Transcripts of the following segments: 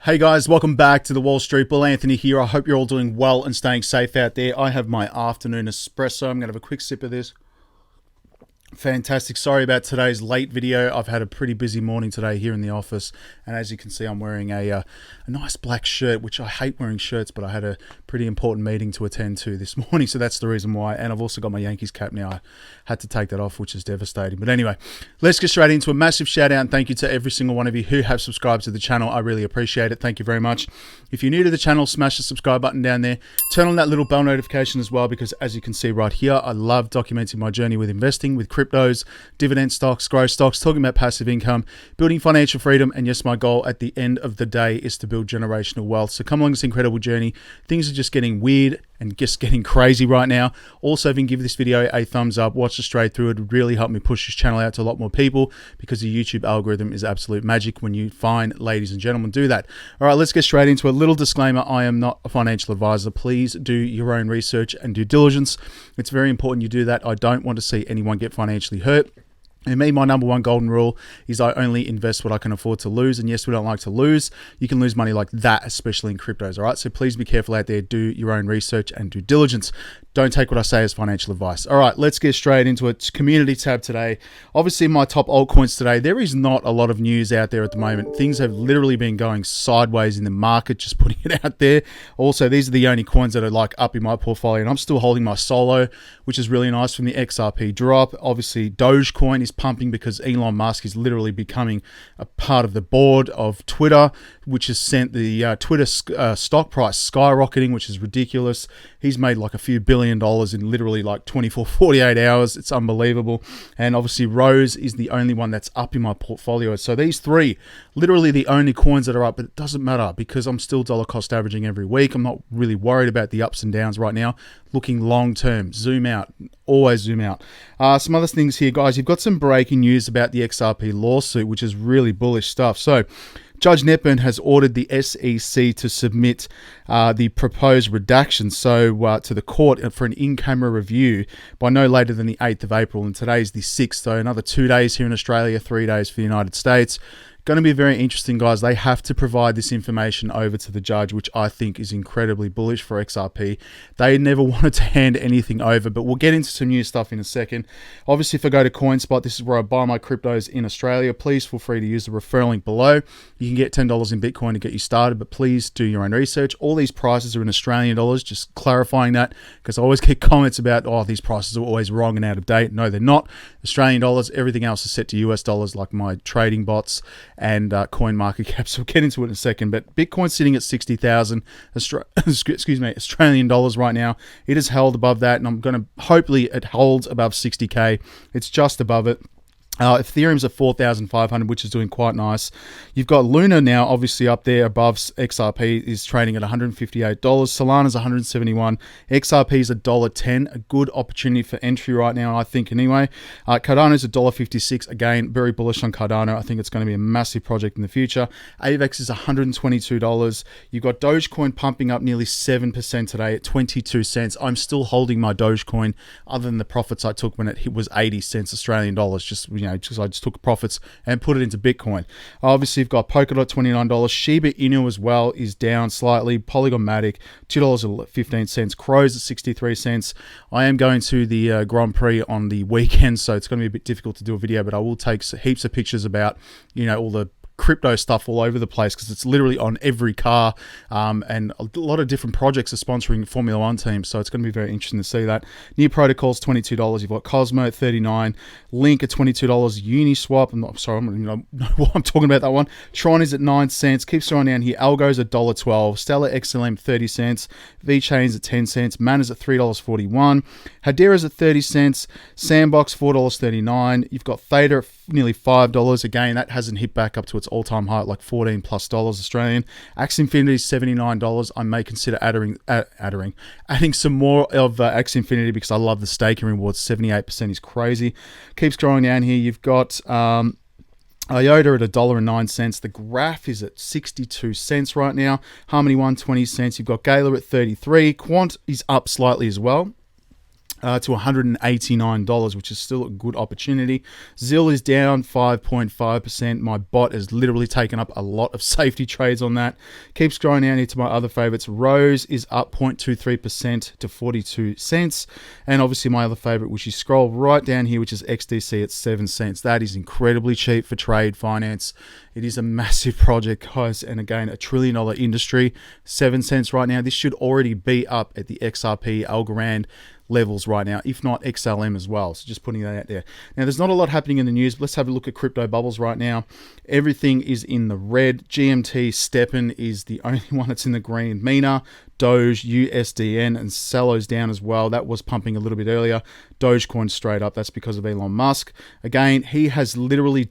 Hey guys, welcome back to the Wall Street Bull. Anthony here. I hope you're all doing well and staying safe out there. I have my afternoon espresso. I'm going to have a quick sip of this. Fantastic. Sorry about today's late video. I've had a pretty busy morning today here in the office, and as you can see, I'm wearing a nice black shirt, which I hate wearing shirts, but I had a pretty important meeting to attend to this morning, so that's the reason why. And I've also got my Yankees cap now. I had to take that off, which is devastating. But anyway, let's get straight into a massive shout out and thank you to every single one of you who have subscribed to the channel. I really appreciate it. Thank you very much. If you're new to the channel, smash the subscribe button down there. Turn on that little bell notification as well, because as you can see right here, I love documenting my journey with investing, with cryptos, dividend stocks, growth stocks, talking about passive income, building financial freedom, and yes, my goal at the end of the day is to build generational wealth. So come along this incredible journey. Things are just getting weird and just getting crazy right now. Also, if you can give this video a thumbs up, watch it straight through, it would really help me push this channel out to a lot more people, because the YouTube algorithm is absolute magic when you find, ladies and gentlemen, do that. All right, let's get straight into a little disclaimer. I am not a financial advisor. Please do your own research and due diligence. It's very important you do that. I don't want to see anyone get financially hurt. And me, my number one golden rule is I only invest what I can afford to lose. And yes, we don't like to lose. You can lose money like that, especially in cryptos. All right. So please be careful out there. Do your own research and due diligence. Don't take what I say as financial advice. All right, let's get straight into it. Community tab today. Obviously, my top altcoins today. There is not a lot of news out there at the moment. Things have literally been going sideways in the market, just putting it out there. Also, these are the only coins that are like up in my portfolio, and I'm still holding my solo, which is really nice from the XRP drop. Obviously, Dogecoin is pumping because Elon Musk is literally becoming a part of the board of Twitter, which has sent the Twitter stock price skyrocketing, which is ridiculous. He's made like a few $1 billion in literally like 24, 48 hours. It's unbelievable. And obviously Rose is the only one that's up in my portfolio. So these three, literally the only coins that are up, but it doesn't matter because I'm still dollar cost averaging every week. I'm not really worried about the ups and downs right now. Looking long term, zoom out, always zoom out. Some other things here, guys. You've got some breaking news about the XRP lawsuit, which is really bullish stuff. So Judge Netburn has ordered the SEC to submit the proposed redaction to the court for an in-camera review by no later than the 8th of April. And today is the 6th, so another 2 days here in Australia, 3 days for the United States. Going to be very interesting, guys. They have to provide this information over to the judge, which I think is incredibly bullish for XRP. They never wanted to hand anything over, but we'll get into some new stuff in a second. Obviously, if I go to Coinspot, this is where I buy my cryptos in Australia. Please feel free to use the referral link below. You can get $10 in Bitcoin to get you started, but please do your own research. All these prices are in Australian dollars, just clarifying that, because I always get comments about, oh, these prices are always wrong and out of date. No, they're not. Australian dollars, everything else is set to US dollars, like my trading bots and CoinMarketCap. So we'll get into it in a second. But Bitcoin's sitting at 60,000 Australian dollars right now. It is held above that, and I'm going to hopefully it holds above 60K. It's just above it. Ethereum's at 4,500, which is doing quite nice. You've got Luna now, obviously up there above XRP, is trading at $158. Solana's 171. XRP's $1.10, a good opportunity for entry right now, I think. Anyway, Cardano's $1.56. Again, very bullish on Cardano. I think it's going to be a massive project in the future. AVAX is $122. You've got Dogecoin pumping up nearly 7% today at 22 cents. I'm still holding my Dogecoin, other than the profits I took when it was 80 cents Australian dollars. Just because I just took profits and put it into Bitcoin. Obviously, you've got Polkadot, $29. Shiba Inu as well is down slightly. Polygon Matic, $2.15. Crows at 63 cents. I am going to the Grand Prix on the weekend, so it's going to be a bit difficult to do a video, but I will take heaps of pictures about, all the crypto stuff all over the place, because it's literally on every car, and a lot of different projects are sponsoring Formula One teams, so it's going to be very interesting to see that. New protocols, $22. You've got Cosmo at $39, Link at $22, Uniswap, I don't know what I'm talking about that one. Tron is at 9 cents. Keeps going down here. Algo's at $1.12. Stellar XLM 30 cents. VeChain's at 10 cents. Mana's at $3.41. Hedera's at 30 cents. Sandbox $4.39. You've got Theta at nearly $5. Again, that hasn't hit back up to its all-time high at like $14+ Australian. Axie Infinity is $79. I may consider adding some more of Axie Infinity, because I love the staking rewards. 78% is crazy. Keeps growing down here. You've got IOTA at $1.09. The graph is at 62 cents right now. Harmony One, 20 cents. You've got Gala at 33. Quant is up slightly as well. to $189, which is still a good opportunity. ZIL is down 5.5%. My bot has literally taken up a lot of safety trades on that. Keeps growing down into my other favorites. Rose is up 0.23% to 42 cents. And obviously my other favorite, which you scroll right down here, which is XDC at 7 cents. That is incredibly cheap for trade finance. It is a massive project, guys. And again, $1 trillion industry, 7 cents right now. This should already be up at the XRP Algorand levels right now, if not XLM as well. So just putting that out there. Now, there's not a lot happening in the news, but let's have a look at crypto bubbles right now. Everything is in the red. GMT Steppen is the only one that's in the green. Mina, Doge, USDN, and Cello's down as well. That was pumping a little bit earlier. Dogecoin straight up. That's because of Elon Musk. Again, he has literally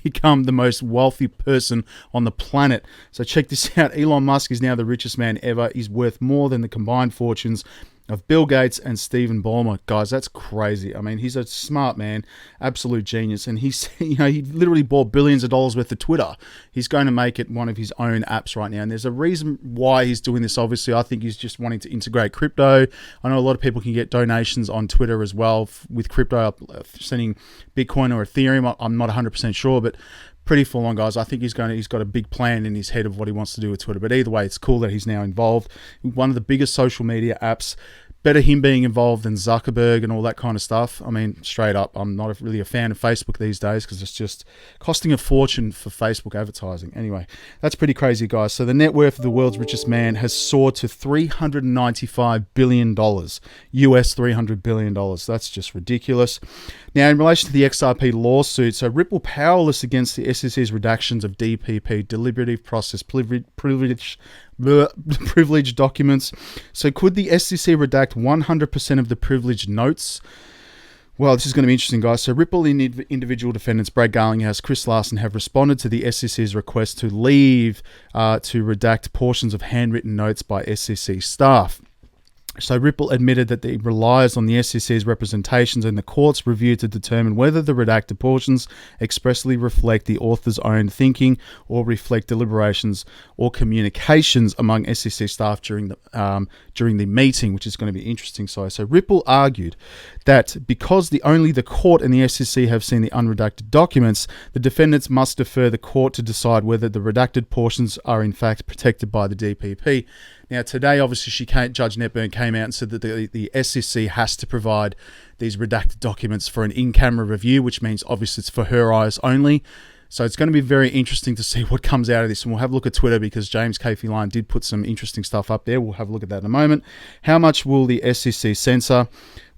become the most wealthy person on the planet. So check this out. Elon Musk is now the richest man ever. He's worth more than the combined fortunes of Bill Gates and Stephen Ballmer. Guys, that's crazy. I mean, he's a smart man, absolute genius, and he's, he literally bought billions of dollars worth of Twitter. He's going to make it one of his own apps right now, and there's a reason why he's doing this. Obviously, I think he's just wanting to integrate crypto. I know a lot of people can get donations on Twitter as well with crypto, sending Bitcoin or Ethereum. I'm not 100% sure, but pretty full on, guys. I think he's got a big plan in his head of what he wants to do with Twitter. But either way, it's cool that he's now involved. One of the biggest social media apps. Better him being involved than Zuckerberg and all that kind of stuff. I mean, straight up, I'm not really a fan of Facebook these days because it's just costing a fortune for Facebook advertising. Anyway, that's pretty crazy, guys. So the net worth of the world's richest man has soared to $395 billion, US $300 billion. That's just ridiculous. Now, in relation to the XRP lawsuit, so Ripple powerless against the SEC's redactions of DPP, deliberative process privileged documents. So could the SEC redact 100% of the privileged notes? Well, this is going to be interesting, guys. So Ripple individual defendants Brad Garlinghouse, Chris Larsen have responded to the SEC's request to leave to redact portions of handwritten notes by SEC staff. So Ripple admitted that it relies on the SEC's representations and the court's review to determine whether the redacted portions expressly reflect the author's own thinking or reflect deliberations or communications among SEC staff during the meeting, which is going to be interesting. So Ripple argued that because only the court and the SEC have seen the unredacted documents, the defendants must defer the court to decide whether the redacted portions are in fact protected by the DPP. Now, today, obviously, Judge Netburn came out and said that the SEC has to provide these redacted documents for an in-camera review, which means obviously it's for her eyes only. So it's going to be very interesting to see what comes out of this. And we'll have a look at Twitter because James K. Line did put some interesting stuff up there. We'll have a look at that in a moment. How much will the SEC censor?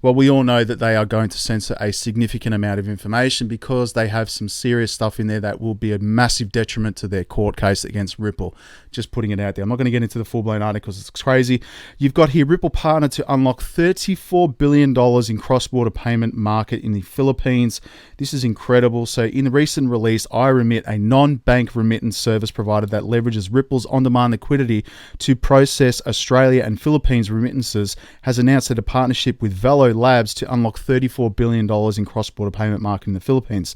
Well, we all know that they are going to censor a significant amount of information because they have some serious stuff in there that will be a massive detriment to their court case against Ripple. Just putting it out there. I'm not going to get into the full-blown article because it's crazy. You've got here Ripple partner to unlock $34 billion in cross-border payment market in the Philippines. This is incredible. So in the recent release, iRemit, a non-bank remittance service provider that leverages Ripple's on-demand liquidity to process Australia and Philippines remittances, has announced that a partnership with Velo Labs to unlock $34 billion in cross-border payment market in the Philippines.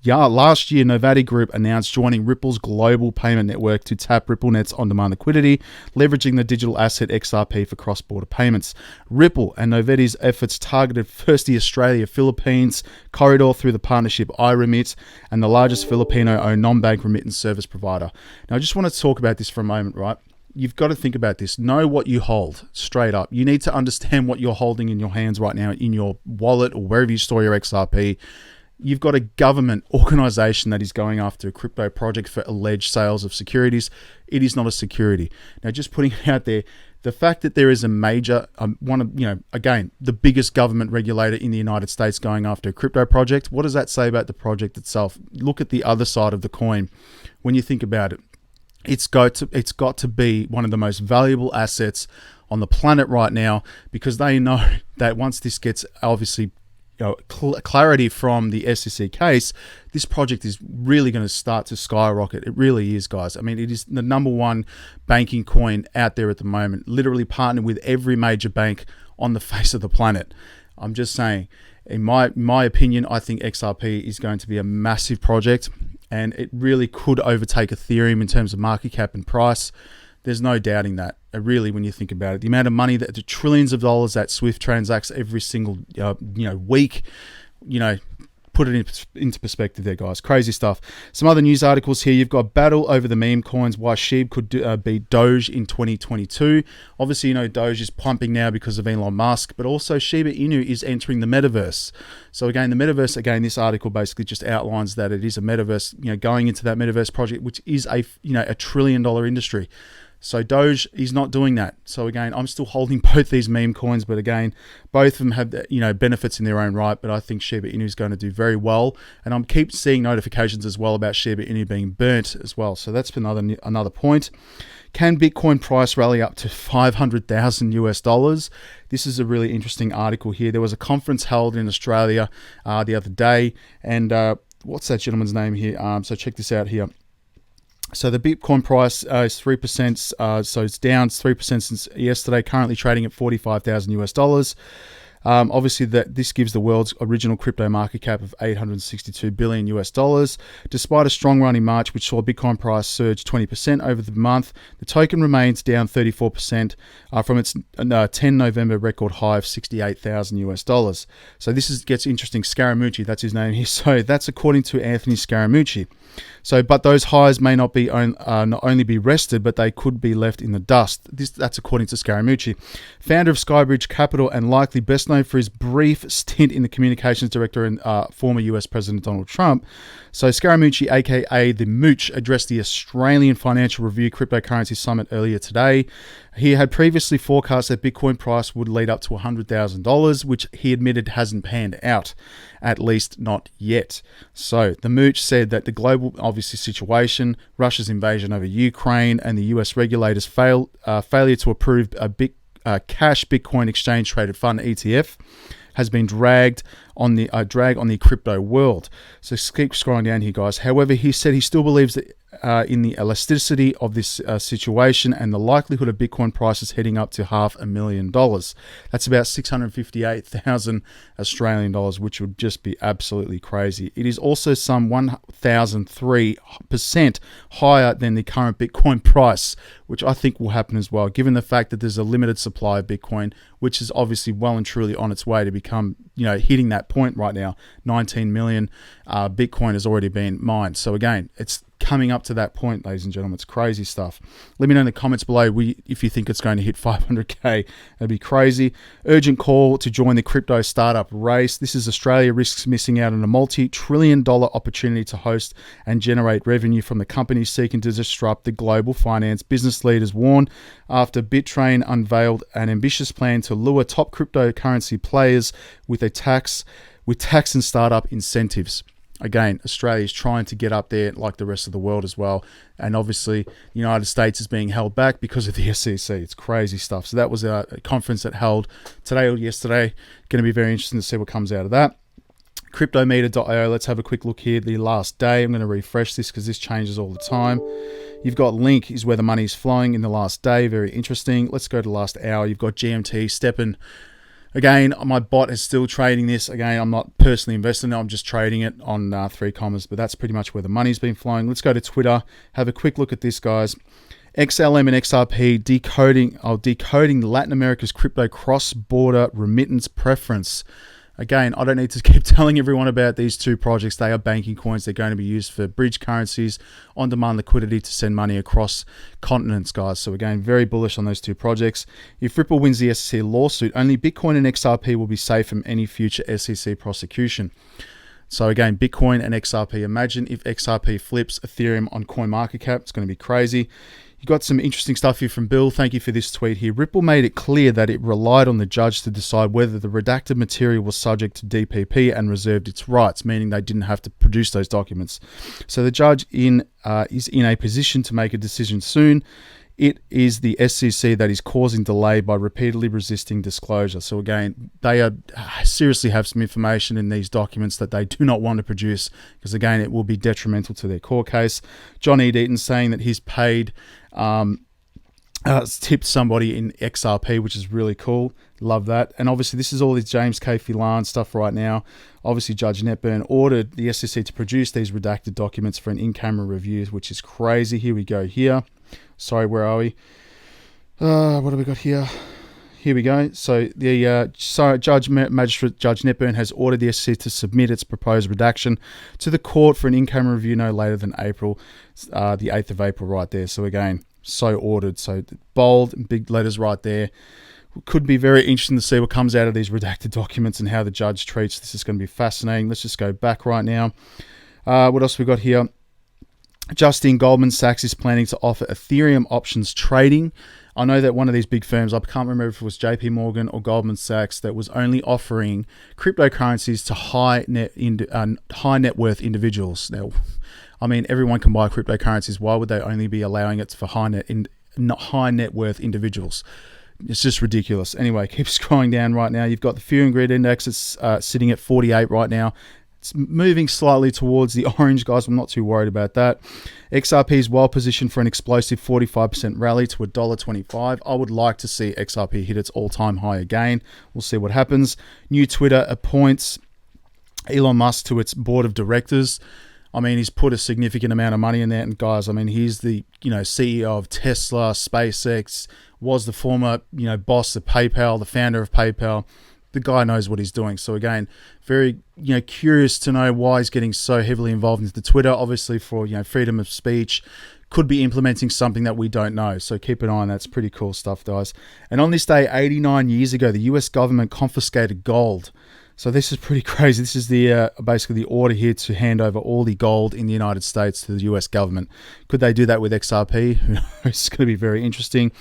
Yeah, last year, Novati Group announced joining Ripple's global payment network to tap RippleNet's on-demand liquidity, leveraging the digital asset XRP for cross-border payments. Ripple and Novati's efforts targeted first the Australia-Philippines corridor through the partnership iRemit and the largest Filipino-owned non-bank remittance service provider. Now, I just want to talk about this for a moment, right? You've got to think about this. Know what you hold, straight up. You need to understand what you're holding in your hands right now, in your wallet or wherever you store your XRP. You've got a government organization that is going after a crypto project for alleged sales of securities. It is not a security. Now, just putting it out there, the fact that there is a major, again, the biggest government regulator in the United States going after a crypto project, what does that say about the project itself? Look at the other side of the coin when you think about it. It's got to be one of the most valuable assets on the planet right now because they know that once this gets obviously clarity from the SEC case, this project is really going to start to skyrocket. It really is, guys. I mean, it is the number one banking coin out there at the moment, literally partnered with every major bank on the face of the planet. I'm just saying, in my opinion, I think XRP is going to be a massive project and it really could overtake Ethereum in terms of market cap and price. There's no doubting that. really, when you think about it. The amount of money, the trillions of dollars that SWIFT transacts every single week, put it into perspective there, guys. Crazy stuff. Some other news articles here. You've got battle over the meme coins, why SHIB could beat Doge in 2022. Obviously, Doge is pumping now because of Elon Musk, but also Shiba Inu is entering the metaverse. So again, the metaverse, this article basically just outlines that it is a metaverse, going into that metaverse project, which is a $1 trillion industry. So Doge is not doing that. So again, I'm still holding both these meme coins, but again, both of them have benefits in their own right. But I think Shiba Inu is going to do very well, and I'm keep seeing notifications as well about Shiba Inu being burnt as well. So that's another point. Can Bitcoin price rally up to $500,000? This is a really interesting article here. There was a conference held in Australia the other day, and what's that gentleman's name here? So check this out here. So the Bitcoin price is 3%, so it's down 3% since yesterday, currently trading at $45,000. Obviously, this gives the world's original crypto market cap of $862 billion. Despite a strong run in March, which saw Bitcoin price surge 20% over the month, the token remains down 34% from its 10 November record high of $68,000. So this gets interesting. Scaramucci, that's his name here. So that's according to Anthony Scaramucci. So, but those highs may not only be rested, but they could be left in the dust. That's according to Scaramucci, founder of Skybridge Capital and likely best known for his brief stint in the communications director and former US President Donald Trump. So Scaramucci, aka the Mooch, addressed the Australian Financial Review Cryptocurrency Summit earlier today. He had previously forecast that Bitcoin price would lead up to $100,000, which he admitted hasn't panned out, at least not yet. So the Mooch said that the global, obviously, situation, Russia's invasion over Ukraine, and the US regulators' failure to approve a cash Bitcoin exchange traded fund ETF has been drag on the crypto world. So keep scrolling down here, guys. However, he said he still believes that in the elasticity of this situation and the likelihood of Bitcoin prices heading up to $500,000. That's about 658,000 Australian dollars, which would just be absolutely crazy. It is also some 1,003% higher than the current Bitcoin price, which I think will happen as well, given the fact that there's a limited supply of Bitcoin, which is obviously well and truly on its way to become, hitting that point right now. 19 million Bitcoin has already been mined. So again, it's coming up to that point, ladies and gentlemen. It's crazy stuff. Let me know in the comments below if you think it's going to hit 500K. That'd be crazy. Urgent call to join the crypto startup race. This is Australia risks missing out on a multi-trillion-dollar opportunity to host and generate revenue from the companies seeking to disrupt the global finance. Business leaders warn after BitTrain unveiled an ambitious plan to lure top cryptocurrency players with tax and startup incentives. Again, Australia is trying to get up there like the rest of the world as well. And obviously, the United States is being held back because of the SEC. It's crazy stuff. So that was a conference that held today or yesterday. Going to be very interesting to see what comes out of that. Cryptometer.io, let's have a quick look here. The last day, I'm going to refresh this because this changes all the time. You've got Link is where the money is flowing in the last day. Very interesting. Let's go to the last hour. You've got GMT stepping. Again, my bot is still trading this. Again, I'm not personally investing in it. I'm just trading it on 3Commas, but that's pretty much where the money's been flowing. Let's go to Twitter. Have a quick look at this, guys. XLM and XRP decoding Latin America's crypto cross-border remittance preference. Again, I don't need to keep telling everyone about these two projects. They are banking coins. They're going to be used for bridge currencies, on-demand liquidity to send money across continents, guys. So again, very bullish on those two projects. If Ripple wins the SEC lawsuit, only Bitcoin and XRP will be safe from any future SEC prosecution. So again, Bitcoin and XRP. Imagine if XRP flips Ethereum on CoinMarketCap. It's going to be crazy. You got some interesting stuff here from Bill. Thank you for this tweet here. Ripple made it clear that it relied on the judge to decide whether the redacted material was subject to DPP and reserved its rights, meaning they didn't have to produce those documents. So the judge is in a position to make a decision soon. It is the SEC that is causing delay by repeatedly resisting disclosure. So again, they seriously have some information in these documents that they do not want to produce because again, it will be detrimental to their court case. John E. Deaton saying that he's paid, tipped somebody in XRP, which is really cool. Love that. And obviously this is all this James K. Phelan stuff right now. Obviously Judge Netburn ordered the SEC to produce these redacted documents for an in-camera review, which is crazy. Here we go here. Sorry, where are we? What have we got here? Here we go. So the Magistrate Judge Netburn has ordered the SEC to submit its proposed redaction to the court for an in-camera review no later than April, the 8th of April right there. So again, so ordered. So bold and big letters right there. Could be very interesting to see what comes out of these redacted documents and how the judge treats this. Is going to be fascinating. Let's just go back right now. What else we got here? Goldman Sachs is planning to offer Ethereum options trading. I know that one of these big firms, I can't remember if it was JP Morgan or Goldman Sachs, that was only offering cryptocurrencies to high net worth individuals. Now, I mean, everyone can buy cryptocurrencies. Why would they only be allowing it for high net worth individuals? It's just ridiculous. Anyway, keep scrolling down right now. You've got the Fear and Greed Index. It's sitting at 48 right now. It's moving slightly towards the orange, guys. I'm not too worried about that. XRP is well positioned for an explosive 45% rally to $1.25. I would like to see XRP hit its all-time high again. We'll see what happens. New Twitter appoints Elon Musk to its board of directors. I mean, he's put a significant amount of money in there. And guys, I mean, he's the CEO of Tesla, SpaceX, was the former boss of PayPal, the founder of PayPal. The guy knows what he's doing. So again, very curious to know why he's getting so heavily involved into Twitter. Obviously for freedom of speech, could be implementing something that we don't know. So keep an eye on that. It's pretty cool stuff, guys. And on this day, 89 years ago, the US government confiscated gold. So this is pretty crazy. This is the basically the order here to hand over all the gold in the United States to the US government. Could they do that with XRP? Who knows? It's going to be very interesting.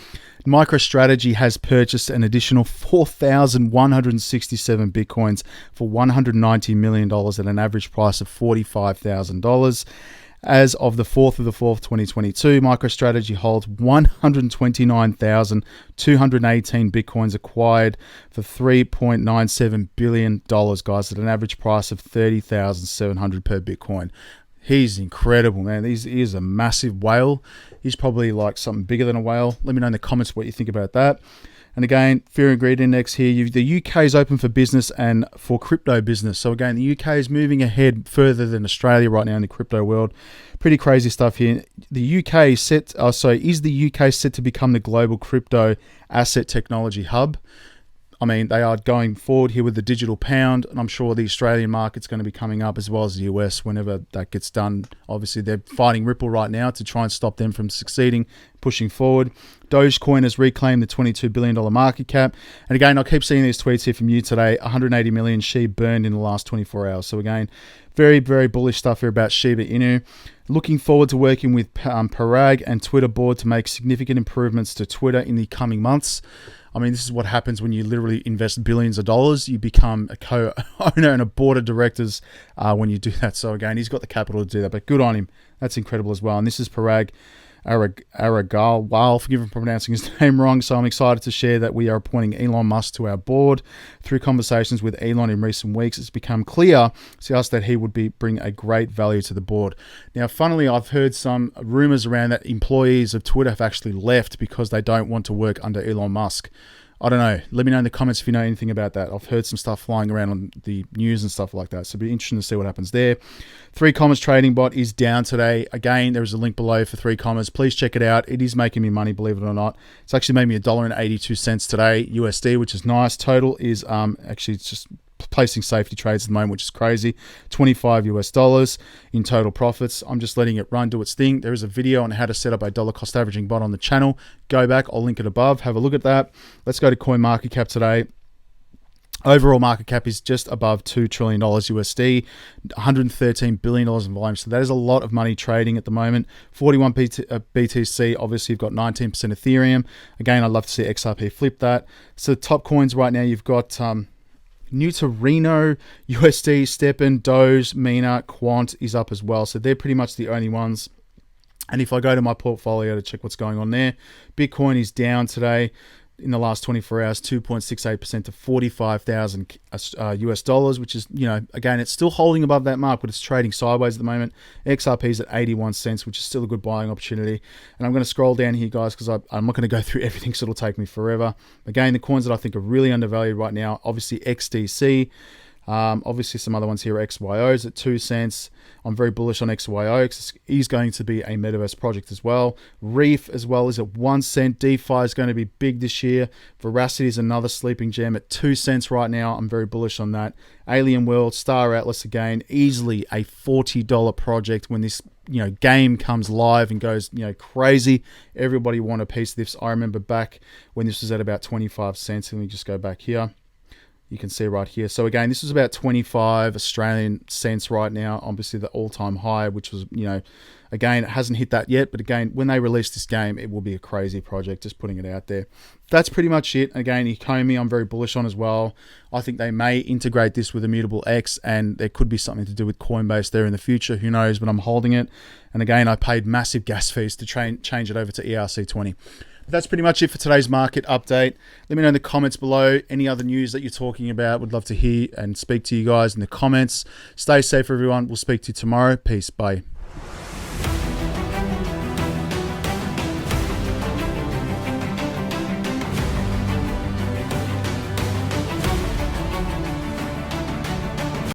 Microstrategy has purchased an additional 4,167 Bitcoins for $190 million at an average price of $45,000. As of the 4th of the 4th, 2022, MicroStrategy holds 129,218 Bitcoins acquired for $3.97 billion, guys, at an average price of $30,700 per Bitcoin. He's incredible, man. He is a massive whale. He's probably like something bigger than a whale. Let me know in the comments what you think about that. And again, Fear and Greed Index here. The UK is open for business and for crypto business. So again, the UK is moving ahead further than Australia right now in the crypto world. Pretty crazy stuff here. The UK is the UK set to become the global crypto asset technology hub? I mean, they are going forward here with the digital pound, and I'm sure the Australian market's going to be coming up as well as the US whenever that gets done. Obviously, they're fighting Ripple right now to try and stop them from succeeding, pushing forward. Dogecoin has reclaimed the $22 billion market cap. And again, I keep seeing these tweets here from you today. 180 million SHIB burned in the last 24 hours. So again, very, very bullish stuff here about Shiba Inu. Looking forward to working with Parag and Twitter board to make significant improvements to Twitter in the coming months. I mean, this is what happens when you literally invest billions of dollars. You become a co-owner and a board of directors when you do that. So again, he's got the capital to do that, but good on him. That's incredible as well. And this is Parag Aragal. Forgive me for pronouncing his name wrong. So I'm excited to share that we are appointing Elon Musk to our board. Through conversations with Elon in recent weeks, it's become clear to us that he would bring a great value to the board. Now, funnily, I've heard some rumors around that employees of Twitter have actually left because they don't want to work under Elon Musk. I don't know. Let me know in the comments if you know anything about that. I've heard some stuff flying around on the news and stuff like that. So it'll be interesting to see what happens there. 3Commas trading bot is down today. Again, there is a link below for 3Commas. Please check it out. It is making me money, believe it or not. It's actually made me $1.82 today USD, which is nice. Total is actually it's just placing safety trades at the moment, which is crazy. $25 US in total profits. I'm just letting it run, do its thing. There is a video on how to set up a dollar cost averaging bot on the channel. Go back, I'll link it above. Have a look at that. Let's go to CoinMarketCap today. Overall market cap is just above $2 trillion USD, $113 billion in volume. So that is a lot of money trading at the moment. 41 BTC, obviously you've got 19% Ethereum. Again, I'd love to see XRP flip that. So the top coins right now, you've got Neutrino, USD, Steppen, Doge, Mina, Quant is up as well. So they're pretty much the only ones. And if I go to my portfolio to check what's going on there, Bitcoin is down today in the last 24 hours, 2.68% to 45,000 US dollars, which is, again, it's still holding above that mark, but it's trading sideways at the moment. XRP is at 81 cents, which is still a good buying opportunity. And I'm going to scroll down here, guys, because I'm not going to go through everything, so it'll take me forever. Again, the coins that I think are really undervalued right now, obviously XDC. Obviously, some other ones here are XYOs at 2 cents. I'm very bullish on XYO because he's going to be a metaverse project as well. Reef as well is at 1 cent. DeFi is going to be big this year. Veracity is another sleeping gem at 2 cents right now. I'm very bullish on that. Alien World, Star Atlas again, easily a $40 project when this game comes live and goes crazy. Everybody want a piece of this. I remember back when this was at about 25 cents. Let me just go back here. You can see right here. So again, this is about 25 Australian cents right now. Obviously the all-time high, which was, again, it hasn't hit that yet. But again, when they release this game, it will be a crazy project, just putting it out there. That's pretty much it. Again, Ecomi, I'm very bullish on as well. I think they may integrate this with Immutable X, and there could be something to do with Coinbase there in the future. Who knows, but I'm holding it. And again, I paid massive gas fees to change it over to ERC20. That's pretty much it for today's market update. Let me know in the comments below any other news that you're talking about. Would love to hear and speak to you guys in the comments. Stay safe, everyone. We'll speak to you tomorrow. Peace. Bye.